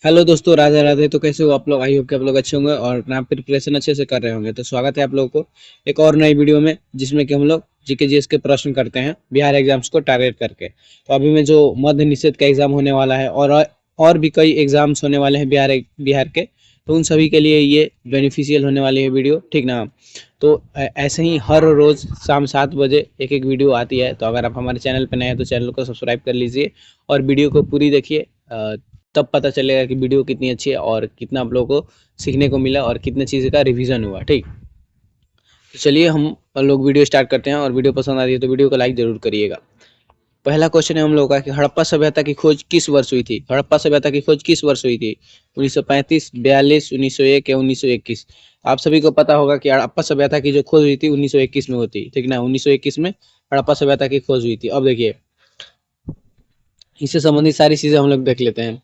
Hello दोस्तों, राधे राधे। तो कैसे हो आप लोग? आई होप कि आप लोग अच्छे होंगे और अपना प्रिपरेशन अच्छे से कर रहे होंगे। तो स्वागत है आप लोगों को एक और नई वीडियो में, जिसमें कि हम लोग जीके जीएस के प्रश्न करते हैं बिहार एग्जाम्स को टारगेट करके। तो अभी में जो मध्य निषेध का एग्जाम होने वाला है और भी कई एग्जाम्स होने वाले हैं बिहार के, तो उन सभी के लिए ये बेनिफिशियल होने वाली है वीडियो, ठीक ना। तो ऐसे ही हर रोज़ शाम 7 बजे एक एक वीडियो आती है। तो अगर आप हमारे चैनल पर नए हैं तो चैनल को सब्सक्राइब कर लीजिए और वीडियो को पूरी देखिए। तब पता चलेगा कि वीडियो कितनी अच्छी है और कितना आप लोगों को सीखने को मिला और कितने चीज़ का रिवीजन हुआ। ठीक, तो चलिए हम लोग वीडियो स्टार्ट करते हैं। और वीडियो पसंद आ रही है तो वीडियो को लाइक जरूर करिएगा। पहला क्वेश्चन है हम लोगों का कि हड़प्पा सभ्यता की खोज किस वर्ष हुई थी? हड़प्पा सभ्यता की खोज किस वर्ष हुई थी? 1935, 42, 1901 या 1921? आप सभी को पता होगा कि हड़प्पा सभ्यता की जो खोज हुई थी 1921 में होती, ठीक ना। 1921 में हड़प्पा सभ्यता की खोज हुई थी। अब देखिए, इससे संबंधित सारी चीजें हम लोग देख लेते हैं।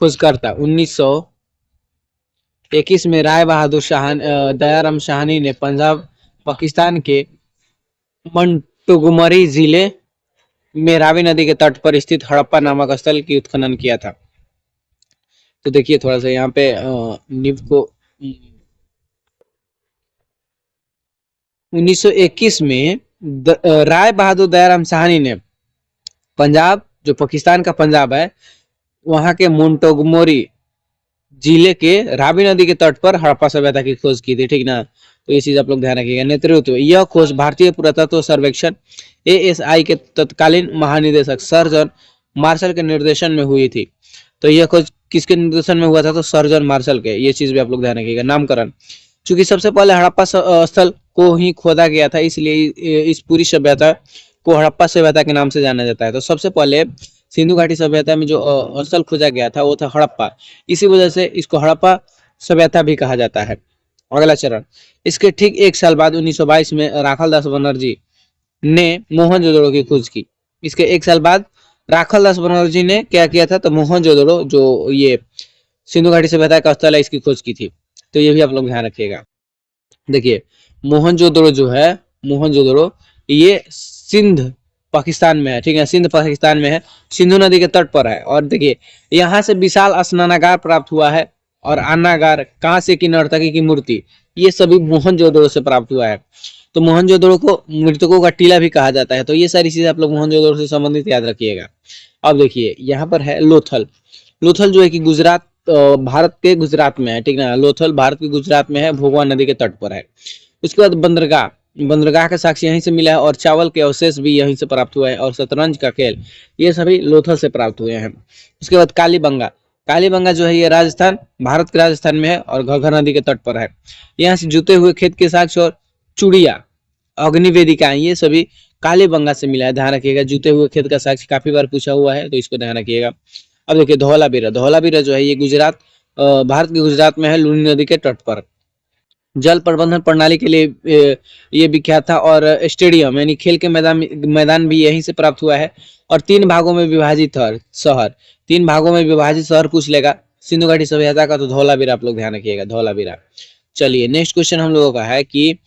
खोजकर्ता 1921 में राय बहादुर दयाराम शाहनी ने पंजाब पाकिस्तान के मंटोगमरी जिले में रावी नदी के तट पर स्थित हड़प्पा नामक स्थल की उत्खनन किया था। तो देखिए थोड़ा सा यहाँ पे नींव को 1921 में राय बहादुर दयाराम शाहनी ने पंजाब, जो पाकिस्तान का पंजाब है, वहां के मोन्टोगमोरी जिले के रावी नदी के तट पर हड़प्पा सभ्यता की खोज की थी, ठीक ना। तो ये चीज आप लोग ध्यान रखिएगा। नेतृत्व, यह खोज भारतीय पुरातत्व सर्वेक्षण एएसआई के तत्कालीन महानिदेशक सर जॉन मार्शल के निर्देशन में हुई थी। तो यह खोज किसके निर्देशन में हुआ था? तो सर जॉन मार्शल के। ये चीज भी आप लोग ध्यान रखिएगा। नामकरण, चूंकि सबसे पहले हड़प्पा स्थल को ही खोदा गया था, इसलिए इस पूरी सभ्यता को हड़प्पा सभ्यता के नाम से जाना जाता है। तो सबसे पहले सिंधु घाटी सभ्यता में जो स्थल खोजा गया था वो था हड़प्पा। इसी वजह से इसको हड़प्पा सभ्यता भी कहा जाता है। अगला चरण, इसके ठीक एक साल बाद 1922 में राखाल दास बनर्जी ने मोहनजोदड़ो की खोज की। इसके एक साल बाद राखाल दास बनर्जी ने क्या किया था? तो मोहनजोदड़ो, जो ये सिंधु घाटी सभ्यता का स्थल है, इसकी खोज की थी। तो ये भी आप लोग ध्यान रखिएगा। देखिए, मोहनजोदड़ो जो है, मोहनजोदड़ो ये सिंध पाकिस्तान में है, ठीक है। सिंध पाकिस्तान में है, सिंधु नदी के तट पर है। और देखिए, यहाँ से विशाल स्नानागार प्राप्त हुआ है और अन्नागार, कांसे की नर्तकी की मूर्ति, ये सभी मोहनजोदड़ो से प्राप्त हुआ है। तो मोहनजोदड़ो को मृतकों का टीला भी कहा जाता है। तो ये सारी चीजें आप लोग मोहनजोदड़ो से संबंधित याद रखिएगा। अब देखिए, यहाँ पर है लोथल। लोथल जो है कि गुजरात, भारत के गुजरात में है, ठीक ना। लोथल भारत के गुजरात में है, भोगवा नदी के तट पर है। उसके बाद बंदरगाह, बंदरगाह का साक्ष्य यहीं से मिला है और चावल के अवशेष भी यहीं से प्राप्त हुआ है। और शतरंज का खेल, ये सभी लोथल से प्राप्त हुए हैं। उसके बाद कालीबंगा, कालीबंगा जो है ये राजस्थान, भारत के राजस्थान में है और घग्गर नदी के तट पर है। यहाँ से जुते हुए खेत के साक्ष्य और चूड़िया, अग्निवेदिका, ये सभी कालीबंगा से मिला है। ध्यान रखिएगा, जुते हुए खेत का साक्ष्य काफी बार पूछा हुआ है, तो इसको ध्यान रखिएगा। अब देखिए धौलावीरा, धौलावीरा जो है ये गुजरात, भारत के गुजरात में है, लूनी नदी के तट पर। जल प्रबंधन प्रणाली के लिए ये विख्यात था। और स्टेडियम यानी खेल के मैदान भी यहीं से प्राप्त हुआ है। और 3 भागों में विभाजित शहर, 3 भागों में विभाजित शहर पूछ लेगा सिंधु घाटी सभ्यता का, तो धौलावीरा आप लोग ध्यान रखिएगा, धौलावीरा। चलिए नेक्स्ट क्वेश्चन हम लोगों का है कि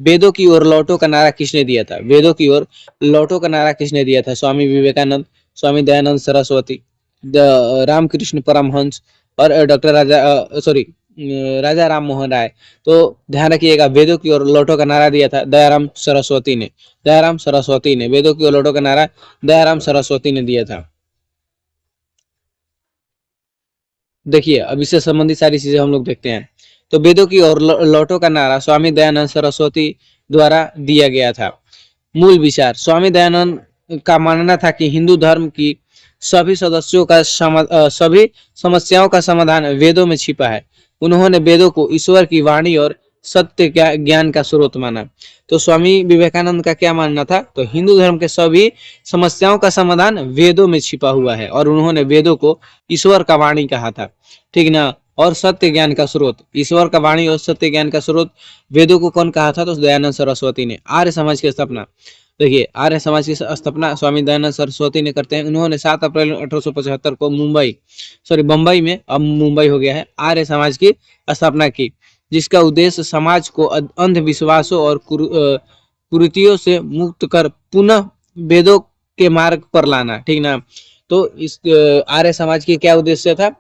वेदों की ओर लौटो का नारा किसने दिया था? वेदों की ओर लौटो का नारा किसने दिया था? स्वामी विवेकानंद, स्वामी दयानंद सरस्वती, रामकृष्ण परमहंस और डॉक्टर राजा राम मोहन राय। तो ध्यान रखिएगा, वेदों की ओर लौटो का नारा दिया था दयाराम सरस्वती ने। दयाराम सरस्वती ने वेदों की ओर लौटो का नारा दयाराम सरस्वती ने दिया था। देखिए, अब इससे संबंधित सारी चीजें हम लोग देखते हैं। तो वेदों की ओर लौटो का नारा स्वामी दयानंद सरस्वती द्वारा दिया गया था। मूल विचार, स्वामी दयानंद का मानना था कि हिंदू धर्म की सभी समस्याओं का समाधान वेदों में छिपा है। उन्होंने वेदों को ईश्वर की वाणी और सत्य ज्ञान का स्रोत माना। तो स्वामी विवेकानंद का क्या मानना था? तो हिंदू धर्म के सभी समस्याओं का समाधान वेदों में छिपा हुआ है और उन्होंने वेदों को ईश्वर का वाणी कहा था, ठीक ना। और सत्य ज्ञान का स्रोत, ईश्वर का वाणी और सत्य ज्ञान का स्रोत वेदों को कौन कहा था? तो दयानंद सरस्वती ने। आर्य समाज की स्थापना, देखिए आर्य समाज की स्थापना स्वामी दयानंद सरस्वती ने करते हैं। उन्होंने 7 अप्रैल 1875 को बम्बई में, अब मुंबई हो गया है, आर्य समाज की स्थापना की, जिसका उद्देश्य समाज को अंधविश्वासों और कुरीतियों से मुक्त कर पुनः वेदों के मार्ग पर लाना, ठीक ना। तो इस आर्य समाज की क्या उद्देश्य था?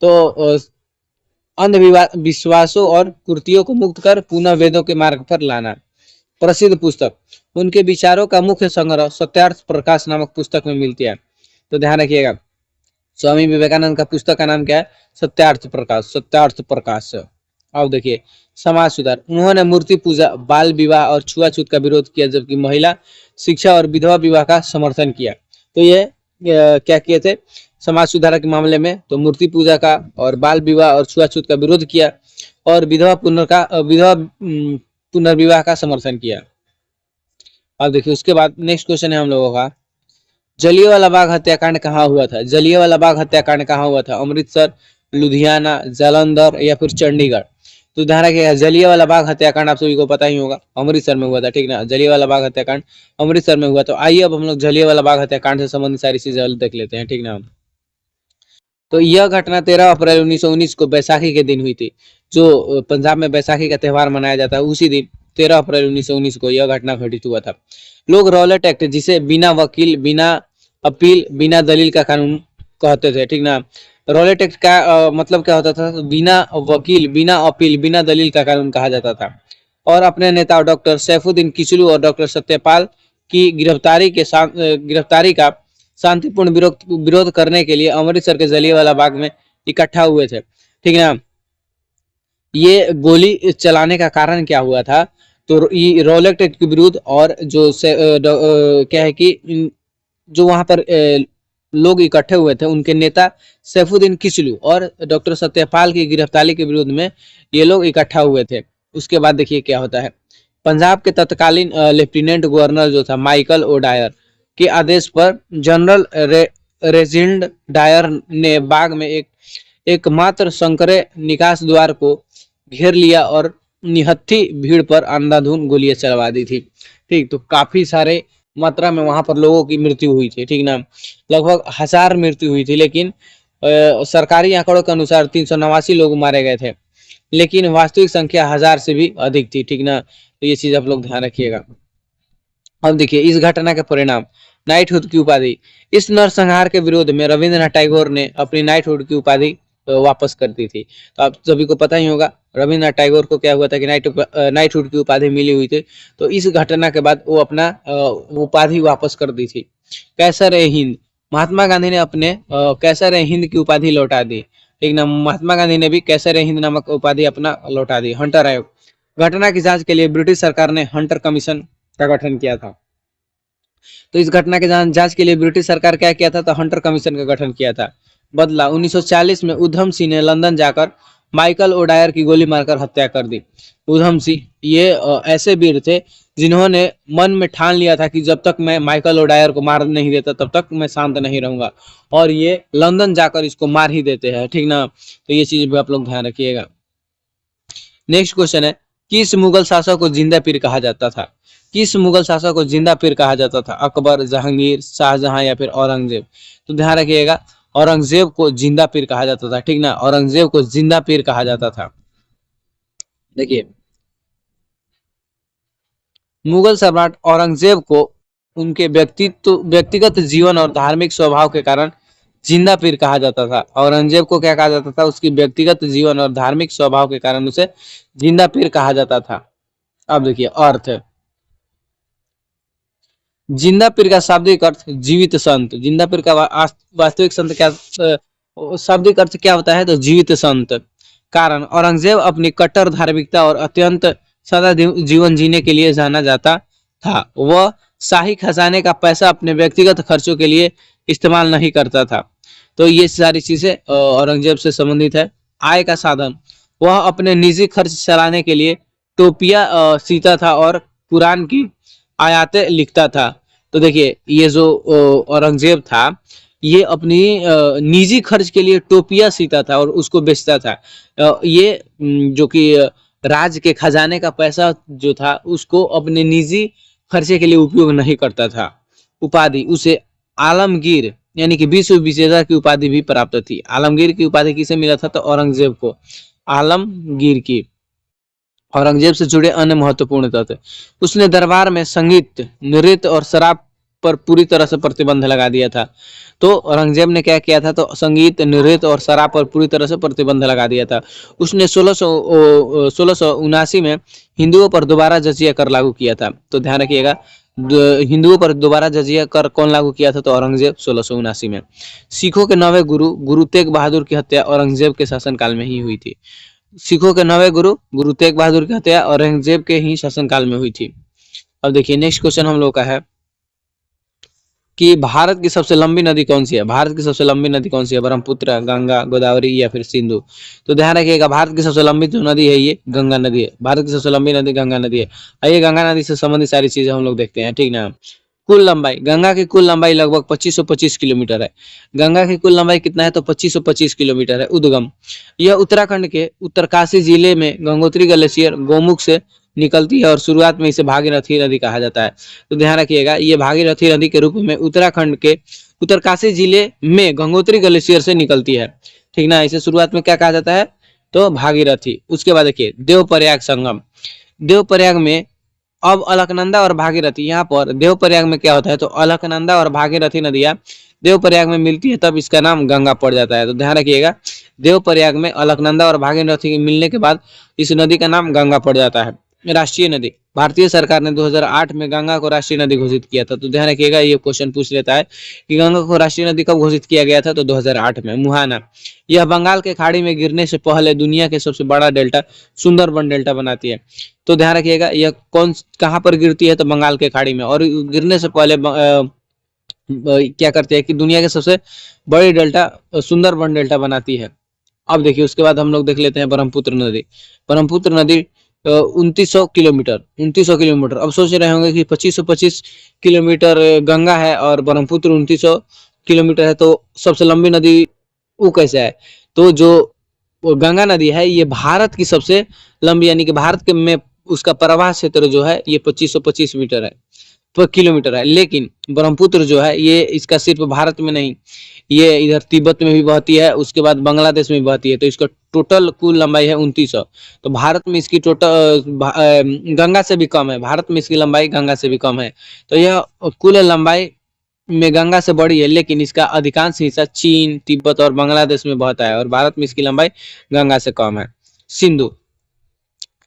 तो अंधविश्वासों और कुर्तियों को मुक्त कर पुनः वेदों के मार्ग पर लाना। प्रसिद्ध पुस्तक, उनके विचारों का मुख्य संग्रह सत्यार्थ प्रकाश नामक पुस्तक में मिलती है। तो ध्यान रखिएगा, स्वामी विवेकानंद का पुस्तक का नाम क्या है? सत्यार्थ प्रकाश, सत्यार्थ प्रकाश। अब देखिए, समाज सुधार, उन्होंने मूर्ति पूजा, बाल विवाह और छुआछूत का विरोध किया, जबकि महिला शिक्षा और विधवा विवाह का समर्थन किया। तो ये क्या किए थे समाज सुधार के मामले में? तो मूर्ति पूजा का और बाल विवाह और छुआछूत का विरोध किया और विधवा पुनर्विवाह का समर्थन किया। अब देखिए, उसके बाद नेक्स्ट क्वेश्चन है हम लोगों का, जलियांवाला बाग हत्याकांड कहाँ हुआ था? जलियांवाला बाग हत्याकांड कहाँ हुआ था? अमृतसर, लुधियाना, जालंधर या फिर चंडीगढ़? तो ध्यान रखिएगा, जलियांवाला बाग हत्याकांड आप सभी को पता ही होगा, अमृतसर में हुआ था, ठीक ना। जलियांवाला बाग हत्याकांड अमृतसर में हुआ। तो आइए अब हम लोग जलियांवाला बाग हत्याकांड से संबंधित सारी चीजें देख लेते हैं, ठीक ना। तो यह घटना 13 अप्रैल 1919 को बैसाखी के दिन हुई थी। जो पंजाब में बैसाखी का त्यौहार मनाया जाता है, उसी दिन 13 अप्रैल 1919 को यह घटना घटित हुआ था। लोग रॉलेट एक्ट, जिसे बिना वकील, बिना अपील, बिना दलील का कानून कहते थे, ठीक ना। रॉलेट एक्ट का मतलब क्या होता था? बिना वकील, बिना अपील, बिना दलील का कानून कहा जाता था। और अपने नेता डॉक्टर सैफुद्दीन किचलू और डॉक्टर सत्यपाल की गिरफ्तारी का शांतिपूर्ण विरोध करने के लिए अमृतसर के जलियांवाला बाग में इकट्ठा हुए थे, ठीक है ना। ये गोली चलाने का कारण क्या हुआ था? तो ये रॉलेट एक्ट के विरुद्ध, और जो क्या है कि जो वहां पर लोग इकट्ठे हुए थे, उनके नेता सैफुद्दीन किचलू और डॉक्टर सत्यपाल की गिरफ्तारी के विरोध में ये लोग इकट्ठा हुए थे। उसके बाद देखिए क्या होता है, पंजाब के तत्कालीन लेफ्टिनेंट गवर्नर जो था माइकल ओडायर के आदेश पर जनरल रेजिंड डायर ने बाग में एकमात्र संकरे निकास द्वार को घेर लिया और निहत्थी भीड़ पर अंधाधुंध गोलियां चलवा दी थी, ठीक। तो काफी सारे मात्रा में वहां पर लोगों की मृत्यु हुई थी, ठीक ना। लगभग 1000 मृत्यु हुई थी, लेकिन सरकारी आंकड़ों के अनुसार 389 लोग मारे गए थे, लेकिन वास्तविक संख्या 1000 से भी अधिक थी, ठीक ना। तो ये चीज आप लोग ध्यान रखिएगा। अब देखिए, इस घटना के परिणाम, नाइटहुड की उपाधि, इस नरसंहार के विरोध में रविंद्रनाथ टैगोर ने अपनी नाइटहुड की उपाधि वापस कर दी थी। तो आप सभी को पता ही होगा, रविंद्रनाथ टैगोर को क्या हुआ था कि नाइटहुड की उपाधि मिली हुई थी। तो इस घटना के बाद वो अपना उपाधि वापस कर दी थी। कैसर ए हिंद, महात्मा गांधी ने अपने कैसर ए हिंद की उपाधि लौटा दी, ठीक ना। महात्मा गांधी ने भी कैसर ए हिंद नामक उपाधि अपना लौटा दी। हंटर आयोग, घटना की जांच के लिए ब्रिटिश सरकार ने हंटर कमीशन का गठन किया था। तो इस घटना के जांच के लिए ब्रिटिश सरकार क्या किया था? तो हंटर कमीशन का गठन किया था। बदला, 1940 में उधम सिंह ने लंदन जाकर माइकल ओडायर की गोली मारकर हत्या कर दी। उधम सिंह ये ऐसे वीर थे जिन्होंने मन में ठान लिया था कि जब तक मैं माइकल ओडायर को मार नहीं देता तब तक मैं शांत नहीं रहूंगा, और ये लंदन जाकर इसको मार ही देते हैं, ठीक ना। तो ये चीज भी आप लोग ध्यान रखिएगा। नेक्स्ट क्वेश्चन है, किस मुगल शासक को जिंदा पीर कहा जाता था? किस मुगल शासक को जिंदा पीर कहा जाता था? अकबर, जहांगीर, शाहजहां या फिर औरंगजेब? तो ध्यान रखिएगा, औरंगजेब को जिंदा पीर कहा जाता था, ठीक ना। औरंगजेब को जिंदा पीर कहा जाता था। देखिए, मुगल सम्राट औरंगजेब को उनके व्यक्तिगत जीवन और धार्मिक स्वभाव के कारण जिंदा पीर कहा जाता था। औरंगजेब को क्या कहा जाता था? उसकी व्यक्तिगत जीवन और धार्मिक स्वभाव के कारण उसे जिंदा पीर कहा जाता था। अब देखिए अर्थ, जिंदा पीर का शाब्दिक अर्थ जीवित संत। जिंदा पीर का वास्तविक संत क्या शाब्दिक अर्थ क्या होता है? तो जीवित संत। कारण, औरंगजेब अपनी कट्टर धार्मिकता और अत्यंत सादा जीवन जीने के लिए जाना जाता था। वह शाही खजाने का पैसा अपने व्यक्तिगत खर्चों के लिए इस्तेमाल नहीं करता था। तो ये सारी चीजें औरंगजेब से संबंधित है। आय का साधन, वह अपने निजी खर्च चलाने के लिए टोपिया सीता था और कुरान की आयातें लिखता था। तो देखिए, ये जो औरंगजेब था, ये अपनी निजी खर्च के लिए टोपिया सीता था और उसको बेचता था। ये जो कि राज के खजाने का पैसा जो था उसको अपने निजी खर्चे के लिए उपयोग नहीं करता था। उपाधि, उसे आलमगीर यानी कि विश्व विजेता की उपाधि भी प्राप्त थी। आलमगीर की उपाधि किसे मिला था? तो औरंगजेब को आलमगीर की। औरंगजेब से जुड़े अन्य महत्वपूर्ण तथ्य, उसने दरबार में संगीत, नृत्य और शराब पर पूरी तरह से प्रतिबंध लगा दिया था। तो औरंगजेब ने क्या किया था, तो संगीत, नृत्य और शराब पर पूरी तरह से प्रतिबंध लगा दिया था। उसने 1679 में हिंदुओं पर दोबारा जजिया कर लागू किया था। तो ध्यान रखिएगा, हिंदुओं पर दोबारा जजिया कर कौन लागू किया था, तो औरंगजेब 1679 में। सिखों के 9वें गुरु गुरु तेग बहादुर की हत्या औरंगजेब के शासनकाल में ही हुई थी। सिखों के 9वें गुरु गुरु तेग बहादुर की हत्या औरंगजेब के ही शासनकाल में हुई थी। अब देखिए नेक्स्ट क्वेश्चन हम लोग का है कि भारत की सबसे लंबी नदी कौन सी है। भारत की सबसे लंबी नदी कौन सी है, ब्रह्मपुत्र, गंगा, गोदावरी या फिर सिंधु। तो ध्यान रखिएगा, भारत की सबसे लंबी जो नदी है ये गंगा नदी है। भारत की सबसे लंबी नदी गंगा नदी है। आइए गंगा नदी से संबंधित सारी चीजें हम लोग देखते हैं, ठीक ना। कुल लंबाई, गंगा की कुल लंबाई लगभग 2525 किलोमीटर है। गंगा की कुल लंबाई कितना है, तो 2525 किलोमीटर है। उद्गम, यह उत्तराखंड के उत्तरकाशी जिले में गंगोत्री ग्लेशियर गोमुख से निकलती है और शुरुआत में इसे भागीरथी नदी कहा जाता है। तो ध्यान रखिएगा, ये भागीरथी नदी के रूप में उत्तराखंड के उत्तरकाशी जिले में गंगोत्री ग्लेशियर से निकलती है, ठीक ना। इसे शुरुआत में क्या कहा जाता है, तो भागीरथी। उसके बाद देखिए देवप्रयाग संगम। देवप्रयाग में अब अलकनंदा और भागीरथी, यहाँ पर देवप्रयाग में क्या होता है, तो अलकनंदा और भागीरथी नदियां देवप्रयाग में मिलती है, तब इसका नाम गंगा पड़ जाता है। तो ध्यान रखिएगा, देवप्रयाग में अलकनंदा और भागीरथी मिलने के बाद इस नदी का नाम गंगा पड़ जाता है। राष्ट्रीय नदी, भारतीय सरकार ने 2008 में गंगा को राष्ट्रीय नदी घोषित किया था। तो ध्यान रखिएगा, ये क्वेश्चन पूछ लेता है कि गंगा को राष्ट्रीय नदी कब घोषित किया गया था, तो 2008 में। मुहाना, यह बंगाल के खाड़ी में गिरने से पहले दुनिया के सबसे बड़ा डेल्टा सुंदरबन डेल्टा बनाती है। तो ध्यान रखिएगा, यह कहाँ पर गिरती है, तो बंगाल के खाड़ी में। और गिरने से पहले क्या करते हैं कि दुनिया के सबसे बड़ी डेल्टा सुंदरबन डेल्टा बनाती है। अब देखिए उसके बाद हम लोग देख लेते हैं ब्रह्मपुत्र नदी। ब्रह्मपुत्र नदी 2900 किलोमीटर। अब सोच रहे होंगे कि 2525 किलोमीटर गंगा है और ब्रह्मपुत्र 2900 किलोमीटर है, तो सबसे लंबी नदी वो कैसे है। तो जो गंगा नदी है ये भारत की सबसे लंबी, यानी कि भारत के में उसका प्रवाह क्षेत्र जो है ये 2525 मीटर है, तो किलोमीटर है। लेकिन ब्रह्मपुत्र जो है ये इसका सिर्फ भारत में नहीं, ये इधर तिब्बत में भी बहती है, उसके बाद बांग्लादेश में भी बहती है। तो इसका टोटल कुल लंबाई है 2900। तो भारत में इसकी टोटल गंगा से भी कम है, भारत में इसकी लंबाई गंगा से भी कम है। तो यह कुल लंबाई में गंगा से बड़ी है, लेकिन इसका अधिकांश हिस्सा चीन, तिब्बत और बांग्लादेश में बहता है, और भारत में इसकी लंबाई गंगा से कम है। सिंधु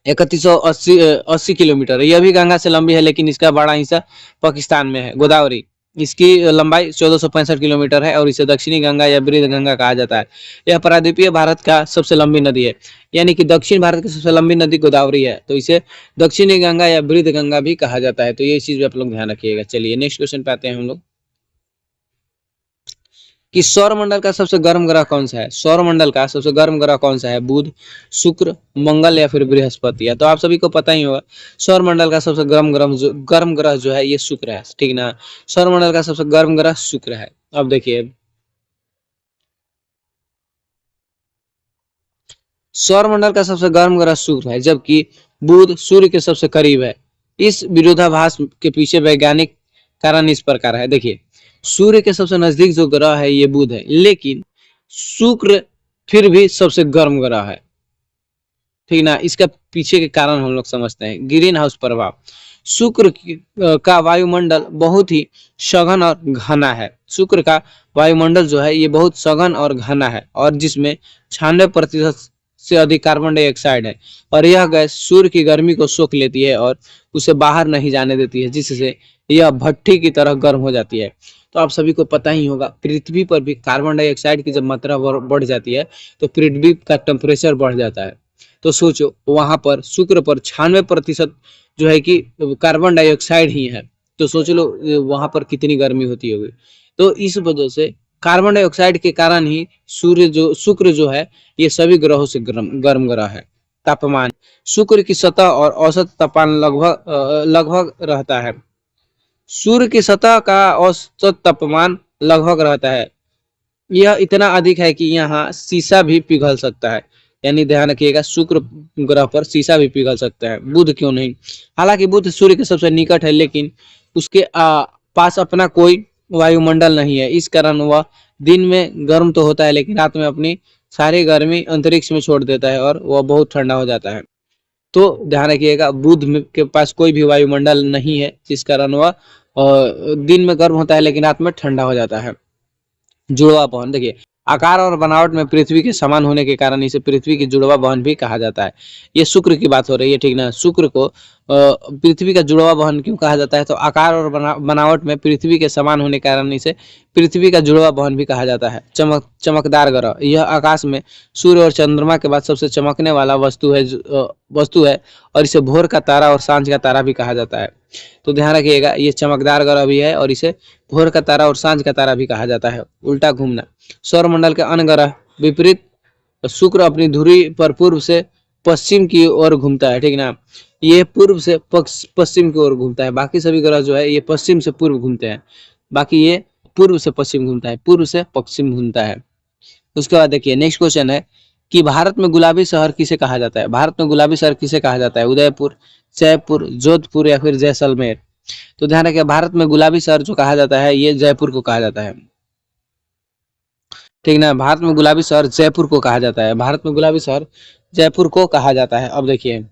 3180 किलोमीटर है, यह भी गंगा से लंबी है, लेकिन इसका बड़ा हिस्सा पाकिस्तान में है। गोदावरी, इसकी लंबाई 1465 किलोमीटर है और इसे दक्षिणी गंगा या बृहद गंगा कहा जाता है। यह प्रायद्वीपीय भारत का सबसे लंबी नदी है, यानी कि दक्षिण भारत की सबसे लंबी नदी गोदावरी है, तो इसे दक्षिणी गंगा या बृहद गंगा भी कहा जाता है। तो ये चीज भी आप लोग ध्यान रखिएगा। चलिए नेक्स्ट क्वेश्चन पे आते हैं हम लोग कि सौरमंडल का सबसे गर्म ग्रह कौन सा है। सौरमंडल का सबसे गर्म ग्रह कौन सा है, बुध, शुक्र, मंगल या फिर बृहस्पति है। तो आप सभी को पता ही होगा, सौरमंडल का सबसे गर्म ग्रह जो है ये शुक्र है, ठीक ना। सौरमंडल का सबसे गर्म ग्रह शुक्र है। अब देखिए सौरमंडल का सबसे गर्म ग्रह शुक्र है, जबकि बुध सूर्य के सबसे करीब है। इस विरोधाभास के पीछे वैज्ञानिक कारण इस प्रकार है। देखिए सूर्य के सबसे नजदीक जो ग्रह है ये बुध है, लेकिन शुक्र फिर भी सबसे गर्म ग्रह है, ठीक ना। इसका पीछे के कारण हम लोग समझते हैं। ग्रीन हाउस प्रभाव, शुक्र का वायुमंडल बहुत ही सघन और घना है। शुक्र का वायुमंडल जो है ये बहुत सघन और घना है, और जिसमें 96% से अधिक कार्बन डाइऑक्साइड है, और यह गैस सूर्य की गर्मी को सोख लेती है और उसे बाहर नहीं जाने देती है, जिससे यह भट्टी की तरह गर्म हो जाती है। तो आप सभी को पता ही होगा, पृथ्वी पर भी कार्बन डाइऑक्साइड की जब मात्रा बढ़ जाती है तो पृथ्वी का टेम्परेचर बढ़ जाता है। तो सोचो वहां पर शुक्र पर 96% जो है कि कार्बन डाइऑक्साइड ही है, तो सोच लो वहां पर कितनी गर्मी होती होगी। तो इस वजह से कार्बन डाइऑक्साइड के कारण ही शुक्र जो है ये सभी ग्रहों से गर्म ग्रह है। तापमान, शुक्र की सतह और औसत तापमान लगभग रहता है। सूर्य की सतह का औसत तापमान लगभग रहता है, यह इतना अधिक है कि यहाँ शीशा भी पिघल सकता है। यानी ध्यान रखिएगा, शुक्र ग्रह पर शीशा भी पिघल सकता है, बुध क्यों नहीं। हालांकि बुध सूर्य के सबसे निकट है, लेकिन उसके पास अपना कोई वायुमंडल नहीं है, इस कारण वह दिन में गर्म तो होता है, लेकिन रात में अपनी सारी गर्मी अंतरिक्ष में छोड़ देता है और वह बहुत ठंडा हो जाता है। तो ध्यान रखिएगा, बुध के पास कोई भी वायुमंडल नहीं है, जिस कारण वह और दिन में गर्म होता है लेकिन रात में ठंडा हो जाता है। जुड़वा बहन, देखिए आकार और बनावट में पृथ्वी के समान होने के कारण इसे पृथ्वी की जुड़वा बहन भी कहा जाता है। ये शुक्र की बात हो रही है, ठीक ना। शुक्र को पृथ्वी का जुड़वा बहन क्यों कहा जाता है, तो आकार और बनावट में पृथ्वी के समान होने के कारण इसे पृथ्वी का जुड़वा बहन भी कहा जाता है। चमकदार ग्रह, यह आकाश में सूर्य और चंद्रमा के बाद सबसे चमकने वाला वस्तु है और इसे भोर का तारा और सांझ का तारा भी कहा जाता है। तो ध्यान रखिएगा, ये चमकदार ग्रह भी है और इसे भोर का तारा और सांझ का तारा भी कहा जाता है। उल्टा घूमना, सौरमंडल के अन्य ग्रह विपरीत शुक्र अपनी धुरी पर पूर्व से पश्चिम की ओर घूमता है, ठीक ना। ये पूर्व से पश्चिम की ओर घूमता है, बाकी सभी ग्रह जो है ये पश्चिम से पूर्व घूमते हैं, बाकी ये पूर्व से पश्चिम घूमता है, पूर्व से पश्चिम घूमता है। उसके बाद देखिए नेक्स्ट क्वेश्चन है कि भारत में गुलाबी शहर किसे कहा जाता है। भारत में गुलाबी शहर किसे कहा जाता है, उदयपुर, जयपुर, जोधपुर या फिर जैसलमेर। तो ध्यान रखिए, भारत में गुलाबी शहर जो कहा जाता है ये जयपुर को कहा जाता है, ठीक ना। भारत में गुलाबी शहर जयपुर को कहा जाता है, भारत में गुलाबी शहर जयपुर को कहा जाता है। अब देखिए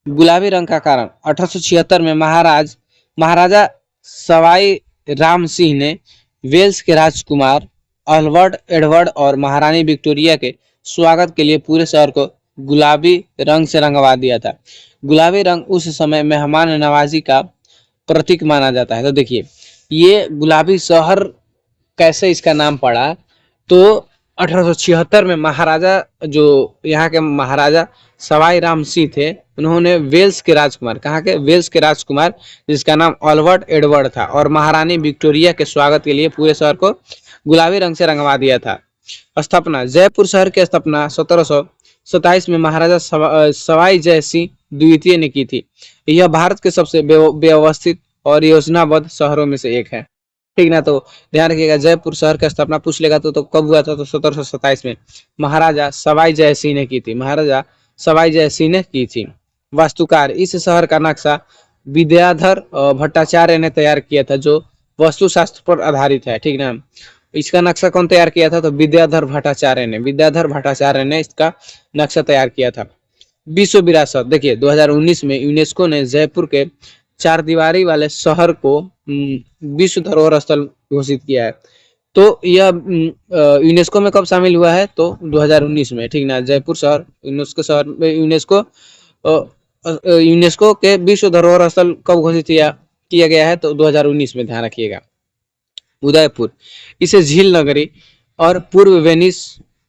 गुलाबी रंग का कारण, 1876 में महाराजा सवाई राम सिंह ने वेल्स के राजकुमार अल्बर्ट एडवर्ड और महारानी विक्टोरिया के स्वागत के लिए पूरे शहर को गुलाबी रंग से रंगवा दिया था। गुलाबी रंग उस समय मेहमान नवाजी का प्रतीक माना जाता है। तो देखिए ये गुलाबी शहर कैसे इसका नाम पड़ा, तो 1876 में महाराजा, जो यहाँ के महाराजा सवाई राम सिंह थे, उन्होंने वेल्स के राजकुमार, कहाँ के, वेल्स के राजकुमार जिसका नाम अल्बर्ट एडवर्ड था, और महारानी विक्टोरिया के स्वागत के लिए पूरे शहर को गुलाबी रंग से रंगवा दिया था। स्थापना, जयपुर शहर की स्थापना 1727 में महाराजा सवाई जय सिंह द्वितीय ने की थी। यह भारत के सबसे व्यवस्थित और योजनाबद्ध शहरों में से एक है, ठीक ना। तो ध्यान रखिएगा, जयपुर शहर की स्थापना पूछ लेगा तो कब हुआ था, तो 1727 में महाराजा सवाई जय सिंह ने की थी, महाराजा सवाई जय सिंह ने की थी। वास्तुकार, इस शहर का नक्शा विद्याधर भट्टाचार्य ने तैयार किया था, जो वास्तुशास्त्र पर आधारित है, ठीक ना। इसका नक्शा कौन तैयार किया था, तो विद्याधर भट्टाचार्य ने इसका नक्शा तैयार किया था। विश्व विरासत, देखिए 2019 में यूनेस्को ने जयपुर के चार दीवारी वाले शहर को विश्व धरोहर स्थल घोषित किया है। तो यह यूनेस्को में कब शामिल हुआ है, तो 2019 में, ठीक ना। जयपुर शहर यूनेस्को के विश्व धरोहर स्थल कब घोषित किया गया है, तो 2019 में, ध्यान रखिएगा। उदयपुर, इसे झील नगरी और पूर्व वेनिस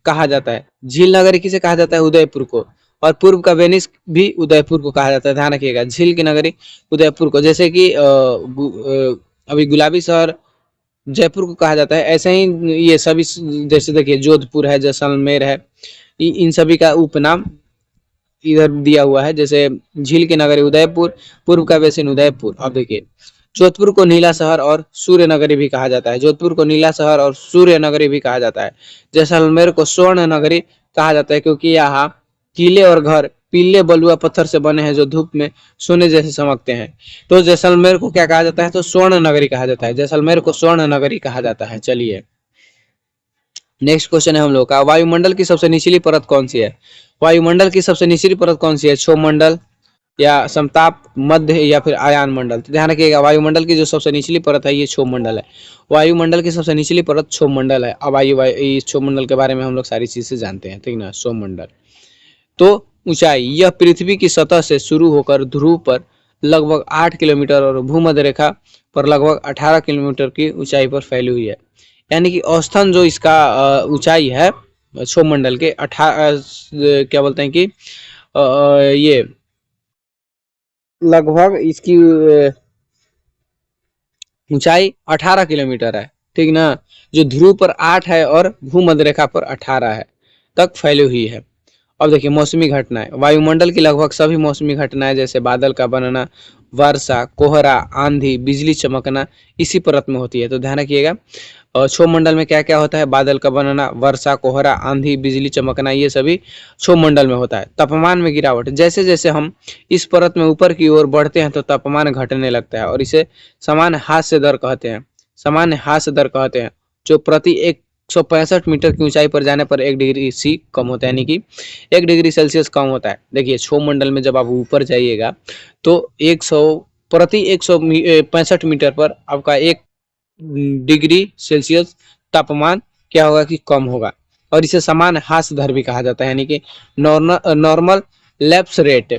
कहा जाता है। झील नगरी किसे कहा जाता है, उदयपुर को, और पूर्व का वेनिस भी उदयपुर को कहा जाता है, ध्यान रखिएगा। झील की नगरी उदयपुर को, जैसे कि अभी गुलाबी शहर जयपुर को कहा जाता है, ऐसे ही ये सभी, जैसे देखिए जोधपुर है, जैसलमेर है, इन सभी का उपनाम इधर दिया हुआ है। जैसे झील की नगरी उदयपुर, पूर्व का बेसिन उदयपुर। अब देखिए जोधपुर को नीला शहर और सूर्य नगरी भी कहा जाता है, जोधपुर को नीला शहर और सूर्य नगरी भी कहा जाता है। जैसलमेर को स्वर्ण नगरी कहा जाता है, क्योंकि यहाँ किले और घर पीले बलुआ पत्थर से बने हैं जो धूप में सोने जैसे चमकते हैं। तो जैसलमेर को क्या कहा जाता है, तो स्वर्ण नगरी कहा जाता है, जैसलमेर को स्वर्ण नगरी कहा जाता है। चलिए नेक्स्ट क्वेश्चन है हम लोग का, वायुमंडल की सबसे निचली परत कौन सी है। वायुमंडल की सबसे निचली परत कौन सी है, क्षोभमंडल या समताप, मध्य या फिर आयान मंडल। तो ध्यान रखिएगा, वायुमंडल की जो सबसे निचली परत है ये क्षोभमंडल है। वायुमंडल की सबसे निचली परत क्षोभमंडल है। अब आइए इस क्षोभमंडल के बारे में हम लोग सारी चीजें जानते हैं, ठीक ना। क्षोभमंडल, तो ऊंचाई, यह पृथ्वी की सतह से शुरू होकर ध्रुव पर लगभग 8 किलोमीटर और भूमध्य रेखा पर लगभग 18 किलोमीटर की ऊंचाई पर फैली हुई है। यानी कि औसतन जो इसका ऊंचाई है क्षोभमंडल के क्या बोलते हैं कि ये लगभग इसकी ऊंचाई 18 किलोमीटर है, ठीक ना। जो ध्रुव पर 8 है और भूमध्य रेखा पर 18 है तक फैली हुई है। अब देखिए मौसमी घटनाएं, वायुमंडल की लगभग सभी मौसमी घटनाएं जैसे बादल का बनना, वर्षा, कोहरा, आंधी, बिजली चमकना इसी परत में होती है। तो ध्यान रखिएगा क्षोभमंडल में क्या क्या होता है, बादल का बनना, वर्षा, कोहरा, आंधी, बिजली चमकना, ये सभी क्षोभमंडल में होता है। तापमान में गिरावट, जैसे जैसे हम इस परत में ऊपर की ओर बढ़ते हैं तो तापमान घटने लगता है और इसे सामान्य हास्य दर कहते हैं, सामान्य हास्य दर कहते हैं, जो प्रति 1 165 मीटर की ऊंचाई पर जाने पर 1 डिग्री C कम होता है, यानी कि 1 डिग्री सेल्सियस कम होता है। देखिए क्षोभ मंडल में जब आप ऊपर जाइएगा तो 165 मीटर पर आपका 1 डिग्री सेल्सियस तापमान क्या होगा कि कम होगा, और इसे समान हास दर भी कहा जाता है, यानी कि नॉर्मल लैप्स रेट।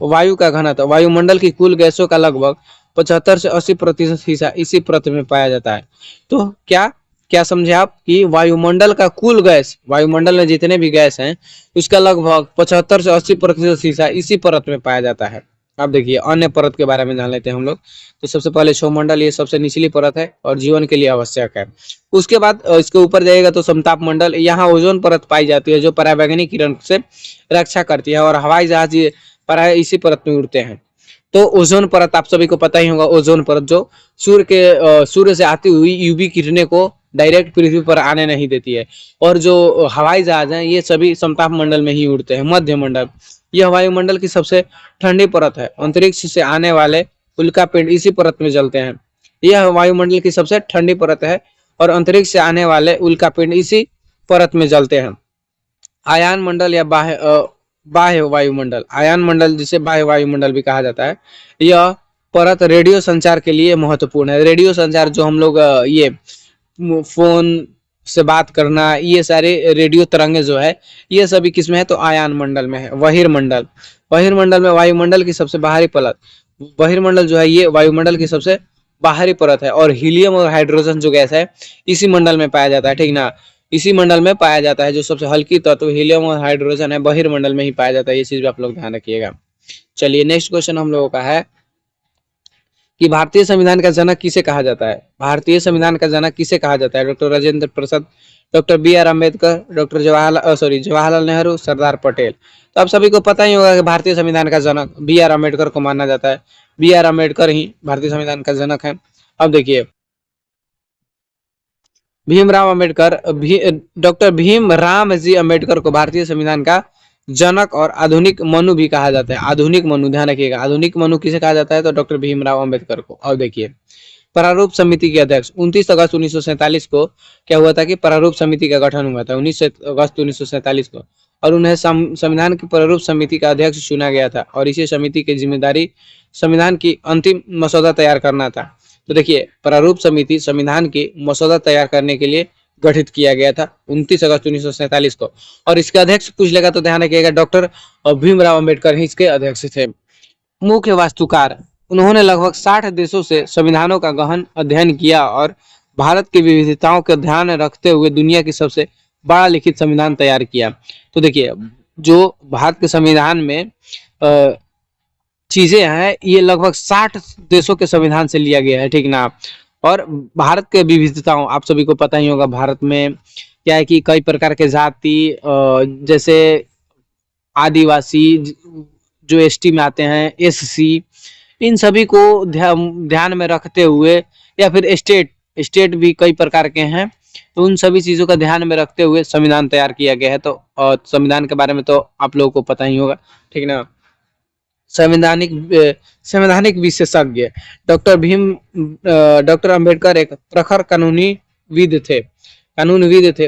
वायु का घनत्व, वायुमंडल की कुल गैसों का लगभग 75 से 80% हिस्सा इसी परत में पाया जाता है। तो क्या क्या समझे आप कि वायुमंडल का कुल गैस, वायुमंडल में जितने भी गैस हैं उसका लगभग 75 से 80% हिस्सा इसी परत में पाया जाता है। अब देखिए अन्य परत के बारे में जान लेते हैं हम लोग। तो सबसे पहले सौरमंडल, ये सबसे निचली परत है और जीवन के लिए आवश्यक है। उसके बाद इसके ऊपर जाएगा तो समताप मंडल, यहाँ ओजोन परत पाई जाती है जो पराबैंगनी किरण से रक्षा करती है, और हवाई जहाज ये प्राय इसी परत में उड़ते हैं। तो ओजोन परत आप सभी को पता ही होगा, ओजोन परत जो सूर्य से आती हुई यूवी किरणें को डायरेक्ट पृथ्वी पर आने नहीं देती है। और जो हवाई जहाज हैं ये सभी समताप मंडल में ही उड़ते हैं। मध्य मंडल, यह वायुमंडल की सबसे ठंडी परत है, अंतरिक्ष से आने वाले उल्कापिंड इसी परत में जलते हैं। यह वायुमंडल की सबसे ठंडी परत है और अंतरिक्ष से आने वाले उल्कापिंड इसी परत में जलते हैं। आयान मंडल या बाह्य वायुमंडल, आयान मंडल जिसे बाह्य वायुमंडल भी कहा जाता है, यह परत रेडियो संचार के लिए महत्वपूर्ण है। रेडियो संचार जो हम लोग ये फोन से बात करना, ये सारे रेडियो तरंगे जो है ये सभी किसमें है तो आयान मंडल में है। बहिर्मंडल, बहिर्मंडल में वायुमंडल की सबसे बाहरी परत, बहिर्मंडल जो है ये वायुमंडल की सबसे बाहरी परत है, और हीलियम और हाइड्रोजन जो गैस है इसी मंडल में पाया जाता है, ठीक ना। इसी मंडल में पाया जाता है, जो सबसे हल्की तत्व हीलियम और हाइड्रोजन है बहिर्मंडल में ही पाया जाता है। ये चीज भी आप लोग ध्यान रखिएगा। चलिए नेक्स्ट क्वेश्चन हम लोगों का है कि भारतीय संविधान का जनक किसे कहा जाता है। भारतीय संविधान का जनक किसे कहा जाता है। Doctor Rajendra Prasad, doctor B.R. Ambedkar, doctor Jawaharlal Nehru, Sardar Patel. तो आप सभी को पता ही होगा कि भारतीय संविधान का जनक B.R. अम्बेडकर को माना जाता है। B.R. अम्बेडकर ही भारतीय संविधान का जनक है। अब देखिए भीमराव अम्बेडकर, डॉक्टर भीमराव जी अम्बेडकर को भारतीय संविधान का जनक और आधुनिक मनु भी कहा जाता है। आधुनिक मनु, ध्यान रखिएगा, आधुनिक मनु किसे कहा जाता है तो डॉक्टर भीमराव अम्बेडकर को। और देखिए प्रारूप समिति के अध्यक्ष, 29 अगस्त 1947 को क्या हुआ था कि प्रारूप समिति का गठन हुआ था 19 अगस्त 1947 को, और उन्हें संविधान की प्रारूप समिति का अध्यक्ष चुना गया था, और इसी समिति की जिम्मेदारी संविधान की अंतिम मसौदा तैयार करना था। तो देखिए प्रारूप समिति संविधान की मसौदा तैयार करने के लिए गठित किया गया था 29 अगस्त 1947 को, और इसके अध्यक्ष पूछ लेगा तो ध्यान रखिएगा डॉक्टर भीमराव अम्बेडकर ही इसके अध्यक्ष थे। मुख्य वास्तुकार, उन्होंने लगभग 60 देशों से संविधानों का गहन अध्ययन किया और भारत की विविधताओं का ध्यान रखते हुए दुनिया की सबसे बड़ा लिखित संविधान तैयार किया। तो देखिए जो भारत के संविधान में चीजें हैं ये लगभग 60 देशों के संविधान से लिया गया है, ठीक ना। और भारत के विविधताओं आप सभी को पता ही होगा, भारत में क्या है कि कई प्रकार के जाति जैसे आदिवासी जो एसटी में आते हैं, एससी, इन सभी को ध्यान में रखते हुए, या फिर स्टेट भी कई प्रकार के हैं, तो उन सभी चीजों का ध्यान में रखते हुए संविधान तैयार किया गया है। तो संविधान के बारे में तो आप लोगों को पता ही होगा, ठीक ना। संवैधानिक विशेषज्ञ, डॉक्टर अंबेडकर एक प्रखर कानूनविद थे।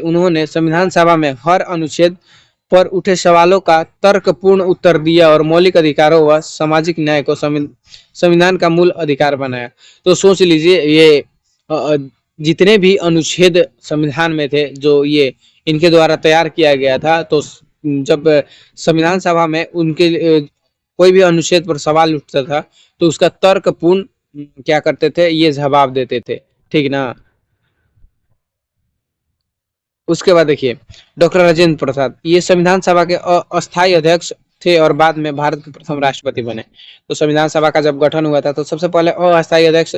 उन्होंने संविधान सभा में हर अनुच्छेद पर उठे सवालों का तर्कपूर्ण उत्तर दिया और मौलिक अधिकारों व सामाजिक न्याय को संविधान का मूल अधिकार बनाया। तो सोच लीजिए ये जितने भी अनुच्छेद संविधान में थे जो ये इनके द्वारा तैयार किया गया था, तो जब संविधान सभा में उनके कोई भी अनुच्छेद पर सवाल उठता था तो उसका तर्कपूर्ण क्या करते थे, ये जवाब देते थे, ठीक ना। उसके बाद देखिए डॉक्टर राजेंद्र प्रसाद, ये संविधान सभा के अस्थायी अध्यक्ष थे और बाद में भारत के प्रथम राष्ट्रपति बने। तो संविधान सभा का जब गठन हुआ था तो सबसे पहले अस्थायी अध्यक्ष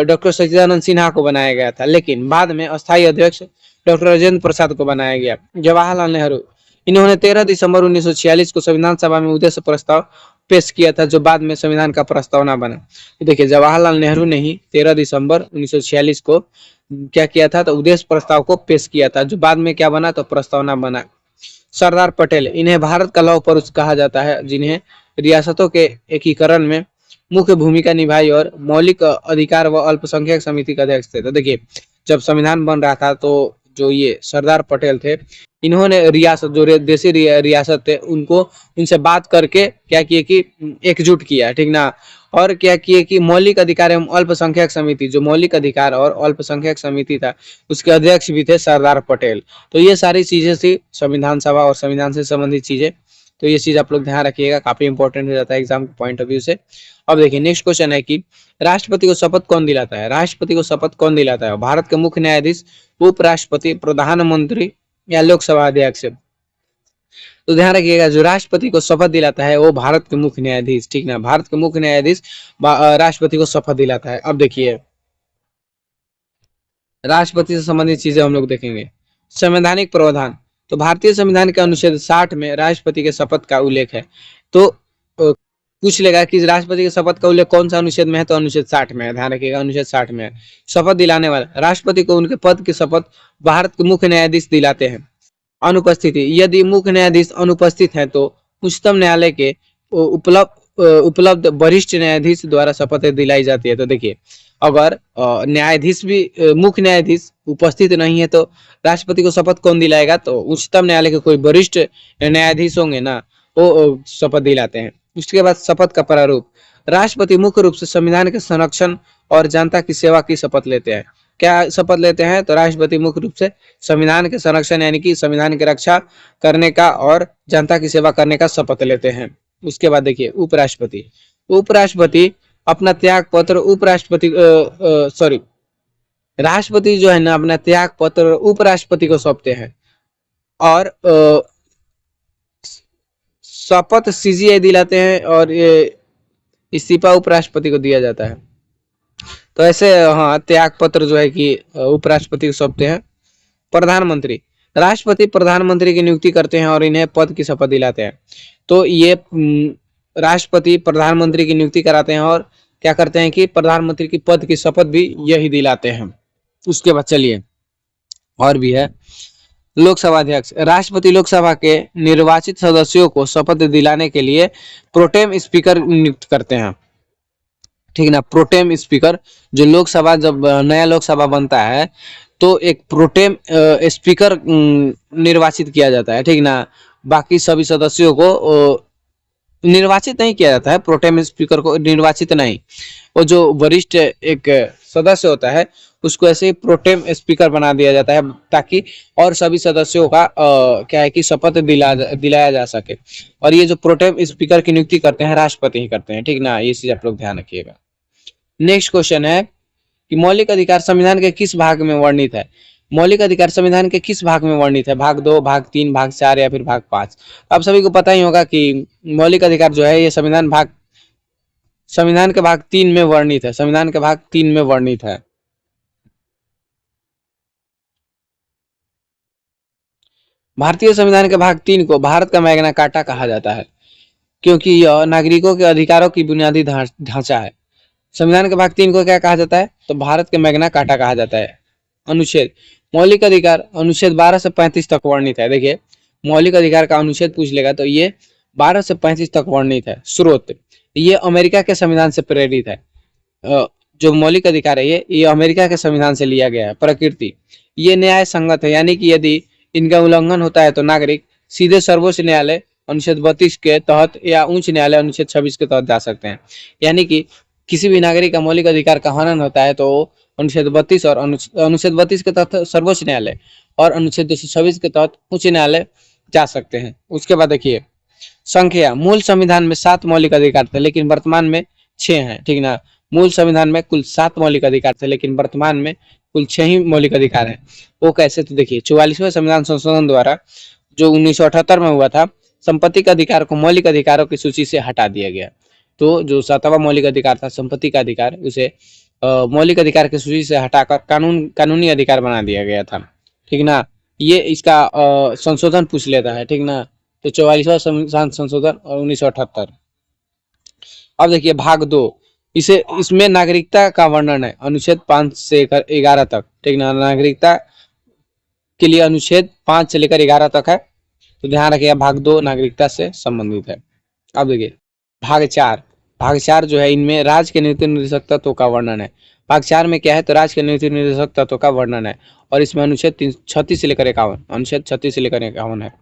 डॉक्टर सच्चिदानंद सिन्हा को बनाया गया था, लेकिन बाद में अस्थायी अध्यक्ष डॉक्टर राजेंद्र प्रसाद को बनाया गया। जवाहरलाल नेहरू, इन्होंने 13 दिसंबर 1946 को संविधान सभा में उद्देश्य प्रस्ताव पेश किया था, जो बाद में संविधान का प्रस्तावना बना। तो देखिए जवाहरलाल नेहरू ने ही 13 दिसंबर 1946 को क्या किया था तो उद्देश्य प्रस्ताव को पेश किया था, जो बाद में क्या बना तो प्रस्तावना बना। सरदार पटेल, इन्हें भारत का लौह पुरुष कहा जाता है, जिन्हें रियासतों के एकीकरण में मुख्य भूमिका निभाई और मौलिक अधिकार व अल्पसंख्यक समिति का अध्यक्ष थे। तो देखिए जब संविधान बन रहा था तो जो ये सरदार पटेल थे, इन्होंने रियासत जो देसी रियासत थे उनको उनसे बात करके क्या किए कि एकजुट किया, ठीक ना। और क्या किए कि मौलिक अधिकार एवं अल्पसंख्यक समिति, जो मौलिक अधिकार और अल्पसंख्यक समिति था उसके अध्यक्ष भी थे सरदार पटेल। तो ये सारी चीजें थी संविधान सभा और संविधान से संबंधित चीजें। तो ये चीज आप लोग ध्यान रखिएगा, काफी इंपॉर्टेंट हो जाता है एग्जाम के पॉइंट ऑफ व्यू से। अब देखिए नेक्स्ट क्वेश्चन है कि राष्ट्रपति को शपथ कौन दिलाता है? राष्ट्रपति को शपथ कौन दिलाता है? भारत के मुख्य न्यायाधीश, उपराष्ट्रपति, प्रधानमंत्री या लोकसभा अध्यक्ष? तो ध्यान रखिएगा, जो राष्ट्रपति को शपथ दिलाता है वो भारत के मुख्य न्यायाधीश, ठीक ना। भारत के मुख्य न्यायाधीश राष्ट्रपति को शपथ दिलाता है। अब देखिए राष्ट्रपति से संबंधित चीजें हम लोग देखेंगे। संवैधानिक प्रावधान, तो भारतीय संविधान के अनुच्छेद 60 में राष्ट्रपति के शपथ का उल्लेख है। तो पूछ लेगा कि राष्ट्रपति के शपथ का उल्लेख कौन सा अनुच्छेद में है, तो अनुच्छेद 60 में है। ध्यान रखिएगा अनुच्छेद 60 में है। शपथ दिलाने वाला राष्ट्रपति को उनके पद की शपथ भारत के मुख्य न्यायाधीश दिलाते हैं। अनुपस्थिति, यदि मुख्य न्यायाधीश अनुपस्थित है तो उच्चतम न्यायालय के उपलब्ध वरिष्ठ न्यायाधीश द्वारा शपथ दिलाई जाती है। तो देखिए अगर न्यायाधीश भी मुख्य न्यायाधीश उपस्थित नहीं है तो राष्ट्रपति को शपथ कौन दिलाएगा, तो उच्चतम न्यायालय के कोई वरिष्ठ न्यायाधीश होंगे ना, वो शपथ दिलाते हैं। उसके बाद शपथ का प्रारूप, राष्ट्रपति मुख्य रूप से संविधान के संरक्षण और जनता की सेवा की शपथ लेते हैं। क्या शपथ लेते हैं, तो राष्ट्रपति मुख्य रूप से संविधान के संरक्षण यानी कि संविधान की रक्षा करने का और जनता की सेवा करने का शपथ लेते हैं। उसके बाद देखिए उपराष्ट्रपति, उपराष्ट्रपति अपना त्याग पत्र राष्ट्रपति जो है ना अपना त्याग पत्र उपराष्ट्रपति को सौंपते हैं और शपथ सीजीआई दिलाते हैं और इस्तीफा उपराष्ट्रपति को दिया जाता है। तो ऐसे हाँ त्याग पत्र जो है कि उपराष्ट्रपति को सौंपते हैं। प्रधानमंत्री, राष्ट्रपति प्रधानमंत्री की नियुक्ति करते हैं और इन्हें पद की शपथ दिलाते हैं। तो ये राष्ट्रपति प्रधानमंत्री की नियुक्ति कराते हैं और क्या करते हैं कि प्रधानमंत्री की पद की शपथ भी यही दिलाते हैं। उसके बाद चलिए और भी है। लोकसभा अध्यक्ष, राष्ट्रपति लोकसभा के निर्वाचित सदस्यों को शपथ दिलाने के लिए प्रोटेम स्पीकर नियुक्त करते हैं, ठीक ना। प्रोटेम स्पीकर, जो लोकसभा जब नया लोकसभा बनता है तो एक प्रोटेम स्पीकर निर्वाचित किया जाता है, ठीक ना। बाकी सभी सदस्यों को निर्वाचित नहीं किया जाता है, प्रोटेम स्पीकर को निर्वाचित नहीं, वो जो वरिष्ठ एक सदस्य होता है उसको ऐसे प्रोटेम स्पीकर बना दिया जाता है ताकि और सभी सदस्यों का क्या है कि शपथ दिलाया जा सके। और ये जो प्रोटेम स्पीकर की नियुक्ति करते हैं राष्ट्रपति ही करते हैं, ठीक ना। ये चीज आप लोग ध्यान रखिएगा। नेक्स्ट क्वेश्चन है कि मौलिक अधिकार संविधान के किस भाग में वर्णित है? मौलिक अधिकार संविधान के किस भाग में वर्णित है? भाग 2, भाग 3, भाग 4 या फिर भाग 5? आप सभी को पता ही होगा कि मौलिक अधिकार जो है ये संविधान के भाग 3 में वर्णित है। संविधान के भाग 3 में वर्णित है। भारतीय संविधान के भाग 3 को भारत का मैग्ना कार्टा कहा जाता है क्योंकि यह नागरिकों के अधिकारों की बुनियादी ढांचा है। संविधान के भाग 3 को क्या कहा जाता है, तो भारत के मैग्ना कार्टा कहा जाता है। अनुच्छेद, मौलिक अधिकार अनुच्छेद 12 से 35 तक वर्णित है। देखिए मौलिक अधिकार का अनुच्छेद पूछ लेगा तो ये 12 से 35 तक वर्णित है। स्रोत, ये अमेरिका के संविधान से प्रेरित है। जो मौलिक अधिकार है ये अमेरिका के संविधान से लिया गया है। प्रकृति, ये न्याय संगत है यानी कि यदि इनका उल्लंघन होता है तो नागरिक सीधे सर्वोच्च न्यायालय अनुच्छेद 32 के तहत या उच्च न्यायालय अनुच्छेद 26 के तहत जा सकते हैं। यानी कि किसी भी नागरिक का मौलिक अधिकार का हनन होता है तो अनुच्छेद 32 और अनुच्छेद 32 के तहत सर्वोच्च न्यायालय और अनुच्छेद 226 के तहत उच्च न्यायालय जा सकते हैं। उसके बाद देखिए संख्या, मूल संविधान में 7 मौलिक अधिकार थे लेकिन वर्तमान में 6 हैं, ठीक ना। मूल संविधान में कुल 7 मौलिक अधिकार थे लेकिन वर्तमान में कुल 6 ही मौलिक अधिकार हैं। वो कैसे, तो देखिए 44वें संविधान संशोधन द्वारा जो 1978 में हुआ था, संपत्ति का अधिकार को मौलिक अधिकारों की सूची से हटा दिया गया। तो जो 7वां मौलिक अधिकार था संपत्ति का अधिकार, उसे मौलिक अधिकार की सूची से हटाकर कानूनी अधिकार बना दिया गया था, ठीक ना। ये इसका संशोधन पूछ लेता है, ठीक ना। तो 44वां संविधान संशोधन और 1978। अब देखिए भाग 2, इसमें नागरिकता का वर्णन है अनुच्छेद 5 से 11 तक, ठीक ना। नागरिकता के लिए अनुच्छेद 5 से लेकर 11 तक है। तो ध्यान रखिएगा भाग 2 नागरिकता से संबंधित है। अब देखिए भाग 4, भाग 4 जो है इनमें राज्य के नीति निर्देशक तत्वों का वर्णन है। भाग 4 में क्या है, तो राज्य के नीति निर्देशक तत्वों का वर्णन है और इसमें अनुच्छेद 36 से लेकर 51, अनुच्छेद 36 से लेकर 51 है।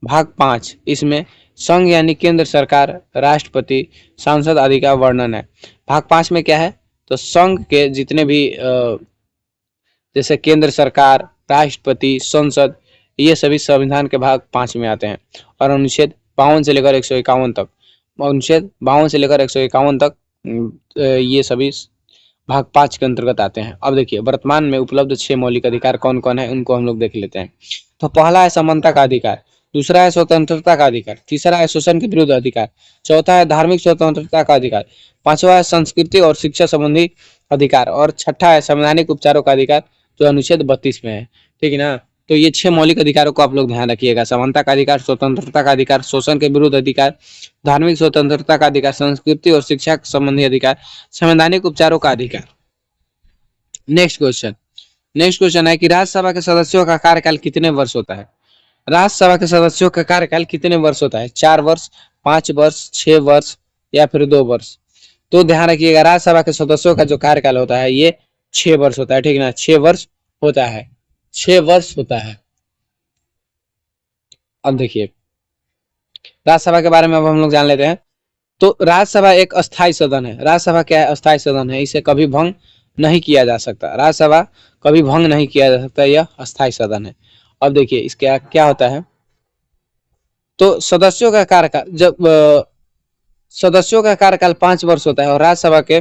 भाग 5 इसमें संघ यानी केंद्र सरकार, राष्ट्रपति, सांसद आदि का वर्णन है। भाग 5 में क्या है, तो संघ के जितने भी जैसे केंद्र सरकार, राष्ट्रपति, संसद, ये सभी संविधान के भाग 5 में आते हैं और अनुच्छेद 52 से लेकर 151 तक, अनुच्छेद 52 से लेकर 151 तक ये सभी भाग 5 के अंतर्गत आते हैं। अब देखिए वर्तमान में उपलब्ध 6 मौलिक अधिकार कौन कौन है, उनको हम लोग देख लेते हैं। तो पहला है समानता का अधिकार, दूसरा है स्वतंत्रता का अधिकार, तीसरा है शोषण के विरुद्ध अधिकार, चौथा है धार्मिक स्वतंत्रता का अधिकार, पांचवा है संस्कृति और शिक्षा संबंधी अधिकार और छठा है संवैधानिक उपचारों का अधिकार जो अनुच्छेद 32 में है। ठीक है ना। तो ये 6 मौलिक अधिकारों को आप लोग ध्यान रखिएगा, समानता का अधिकार, स्वतंत्रता का अधिकार, शोषण के विरुद्ध अधिकार, धार्मिक स्वतंत्रता का अधिकार, संस्कृति और शिक्षा संबंधी अधिकार, संवैधानिक उपचारों का अधिकार। नेक्स्ट क्वेश्चन है कि राज्यसभा के सदस्यों का कार्यकाल कितने वर्ष होता है। राज्यसभा के सदस्यों का कार्यकाल कितने वर्ष होता है, 4 वर्ष, 5 वर्ष, 6 वर्ष या फिर 2 वर्ष। तो ध्यान रखिएगा राज्यसभा के सदस्यों का जो कार्यकाल होता है ये 6 वर्ष होता है। ठीक है ना, 6 वर्ष होता है, 6 वर्ष होता है। अब देखिए राज्यसभा के बारे में अब हम लोग जान लेते हैं। तो राज्यसभा एक अस्थायी सदन है। राज्यसभा क्या है, अस्थायी सदन है, इसे कभी भंग नहीं किया जा सकता। राज्यसभा कभी भंग नहीं किया जा सकता, यह अस्थायी सदन है। अब देखिए इसके क्या होता है, तो सदस्यों का कार्यकाल, जब सदस्यों का कार्यकाल 5 वर्ष होता है और राज्यसभा के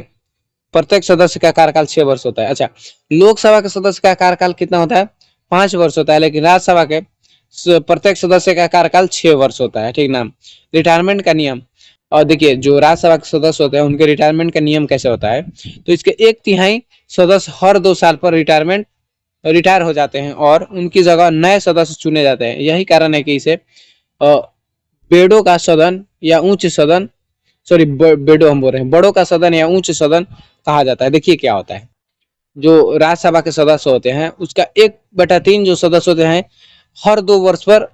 प्रत्येक सदस्य का कार्यकाल 6 वर्ष होता है। अच्छा, लोकसभा के सदस्य का कार्यकाल कितना होता है, 5 वर्ष होता है, लेकिन राज्यसभा के प्रत्येक सदस्य का कार्यकाल 6 वर्ष होता है। ठीक ना। रिटायरमेंट का नियम, और देखिए जो राज्यसभा के सदस्य होते हैं उनके रिटायरमेंट का नियम कैसे होता है, तो इसके 1/3 सदस्य हर 2 साल पर रिटायर हो जाते हैं और उनकी जगह नए सदस्य चुने जाते हैं। यही कारण है कि इसे बेडों का सदन या उच्च सदन, सॉरी बेडो हम बोल रहे हैं, बड़ों का सदन या उच्च सदन कहा जाता है। देखिए क्या होता है, जो राज्यसभा के सदस्य होते हैं उसका 1/3 जो सदस्य होते हैं हर 2 वर्ष पर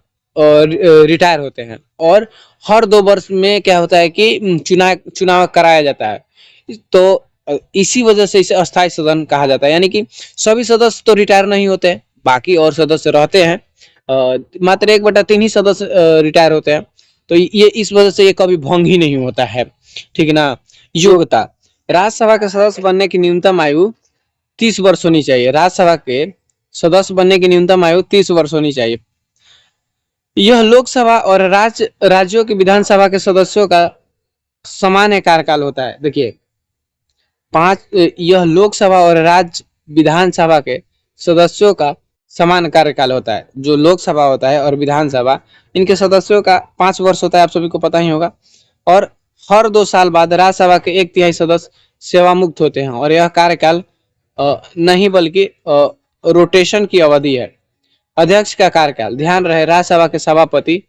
रिटायर होते हैं और हर 2 वर्ष में क्या होता है कि चुनाव कराया जाता है। तो इसी वजह से इसे अस्थायी सदन कहा जाता है, यानी कि सभी सदस्य तो रिटायर नहीं होते, बाकी और सदस्य रहते हैं, मात्र 1/3 ही सदस्य रिटायर होते हैं। तो ये इस वजह से ये कभी भंग ही नहीं होता है। ठीक है ना। योग्यता, राज्यसभा के सदस्य बनने की न्यूनतम आयु 30 वर्ष होनी चाहिए। राज्यसभा के सदस्य बनने की न्यूनतम आयु 30 वर्ष होनी चाहिए। यह लोकसभा और राज्यों की विधानसभा के सदस्यों का समान कार्यकाल होता है। देखिए यह लोकसभा और राज्य विधानसभा के सदस्यों का समान कार्यकाल होता है। जो लोकसभा होता है और विधानसभा, इनके सदस्यों का 5 वर्ष होता है, आप सभी को पता ही होगा। और हर 2 साल बाद राज्यसभा के 1/3 सदस्य सेवा मुक्त होते हैं और यह कार्यकाल नहीं बल्कि रोटेशन की अवधि है। अध्यक्ष का कार्यकाल, ध्यान रहे राज्यसभा के सभापति,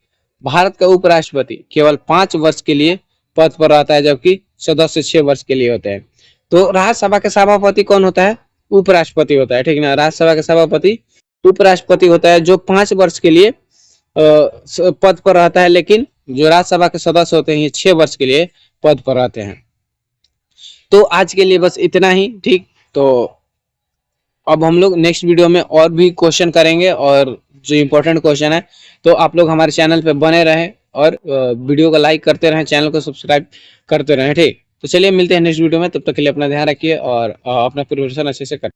भारत का उपराष्ट्रपति केवल 5 वर्ष के लिए पद पर रहता है, जबकि सदस्य 6 वर्ष के लिए होते हैं। तो राज्यसभा के सभापति कौन होता है, उपराष्ट्रपति होता है। ठीक है ना। राज्यसभा के सभापति उपराष्ट्रपति होता है जो 5 वर्ष के लिए पद पर रहता है, लेकिन जो राज्यसभा के सदस्य होते हैं ये 6 वर्ष के लिए पद पर रहते हैं। तो आज के लिए बस इतना ही। ठीक, तो अब हम लोग नेक्स्ट वीडियो में और भी क्वेश्चन करेंगे और जो इम्पोर्टेंट क्वेश्चन है, तो आप लोग हमारे चैनल पे बने रहें और वीडियो को लाइक करते रहें, चैनल को सब्सक्राइब करते रहें। ठीक, तो चलिए मिलते हैं नेक्स्ट वीडियो में, तब तक के लिए अपना ध्यान रखिए और अपना प्रिपरेशन अच्छे से करें।